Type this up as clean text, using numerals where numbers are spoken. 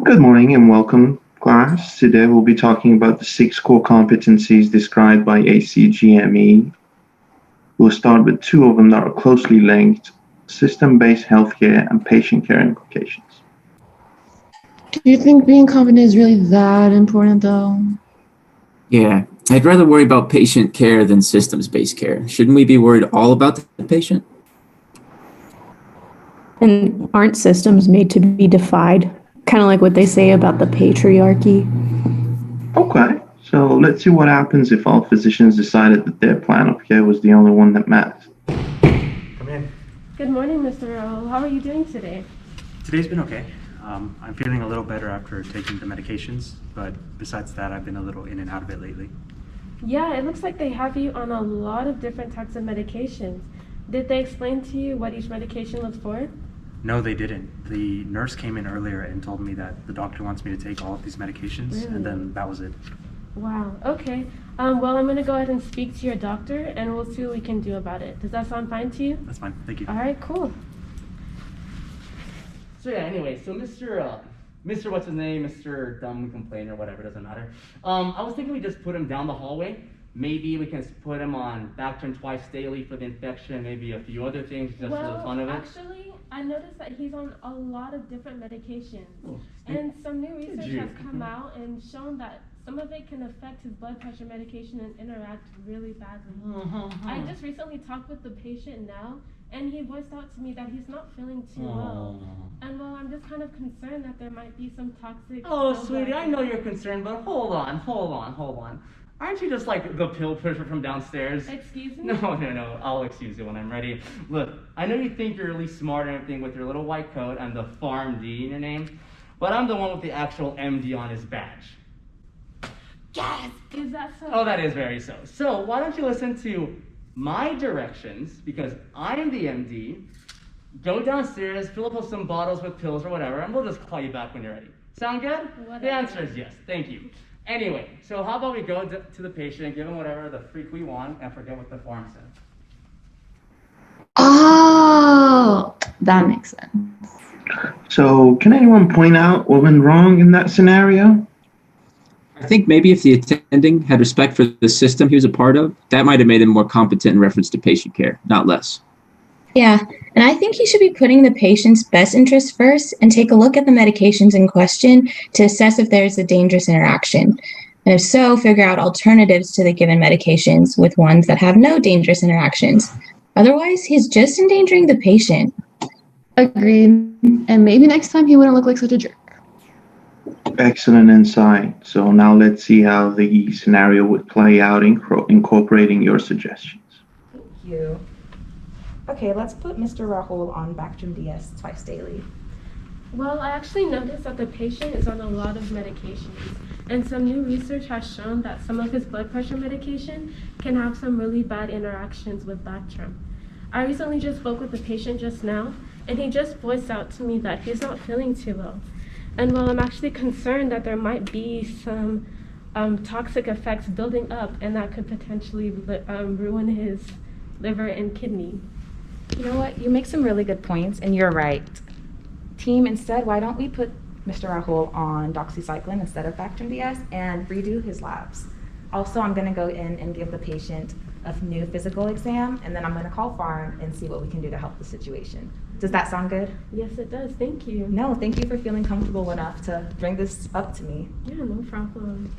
Good morning and welcome, class. Today we'll be talking about the six core competencies described by ACGME. We'll start with two of them that are closely linked, system-based healthcare and patient care implications. Do you think being confident is really that important though? Yeah, I'd rather worry about patient care than systems-based care. Shouldn't we be worried all about the patient? And aren't systems made to be defied? Kind of like what they say about the patriarchy. Okay, so let's see what happens if all physicians decided that their plan of care was the only one that matters. Come in. Good morning, Mr. Rahul. How are you doing today? Today's been okay. I'm feeling a little better after taking the medications, but besides that, I've been a little in and out of it lately. Yeah, it looks like they have you on a lot of different types of medications. Did they explain to you what each medication was for? No, they didn't. The nurse came in earlier and told me that the doctor wants me to take all of these medications, Really? and then that was it. Wow, okay. Well, I'm going to go ahead and speak to your doctor, and we'll see what we can do about it. Does that sound fine to you? That's fine. Thank you. All right, cool. So yeah, anyway, so Mr. what's his name, Mr. Dumb Complainer, whatever, doesn't matter. I was thinking we just put him down the hallway. Maybe we can put him on Bactrim twice daily for the infection, maybe a few other things just for the fun of it. Actually, I noticed that he's on a lot of different medications. Oh, And some new research you? has come out and shown that some of it can affect his blood pressure medication and interact really badly. I just recently talked with the patient now, and he voiced out to me that he's not feeling too well. And well, I'm just kind of concerned that there might be some toxic. Oh, buildup. sweetie, I know you're concerned, but hold on. Aren't you just like the pill pusher from downstairs? Excuse me? No, I'll excuse you when I'm ready. Look, I know you think you're really smart and everything with your little white coat and the PharmD in your name, but I'm the one with the actual MD on his badge. Yes! Is that so? Oh, that is very so. So, why don't you listen to my directions, because I am the MD. Go downstairs, fill up with some bottles with pills or whatever, and we'll just call you back when you're ready. Sound good? Whatever. The answer is yes. Thank you. Anyway, so how about we go to the patient, give him whatever the freak we want, and forget what the form said. Oh, that makes sense. So can anyone point out what went wrong in that scenario? I think maybe if the attending had respect for the system he was a part of, that might have made him more competent in reference to patient care, not less. Yeah, and I think he should be putting the patient's best interest first and take a look at the medications in question to assess if there's a dangerous interaction. And if so, figure out alternatives to the given medications with ones that have no dangerous interactions. Otherwise, he's just endangering the patient. Agreed. And maybe next time he wouldn't look like such a jerk. Excellent insight. So now let's see how the scenario would play out incorporating your suggestions. Thank you. Okay, let's put Mr. Rahul on Bactrim DS twice daily. Well, I actually noticed that the patient is on a lot of medications, and some new research has shown that some of his blood pressure medication can have some really bad interactions with Bactrim. I recently just spoke with the patient just now, and he just voiced out to me that he's not feeling too well. And well, I'm actually concerned that there might be some toxic effects building up, and that could potentially ruin his liver and kidney. You know what? You make some really good points, and you're right. Team, instead, why don't we put Mr. Rahul on doxycycline instead of Bactrim DS and redo his labs? Also, I'm going to go in and give the patient a new physical exam, and then I'm going to call Pharm and see what we can do to help the situation. Does that sound good? Yes, it does. Thank you. No, thank you for feeling comfortable enough to bring this up to me. Yeah, no problem.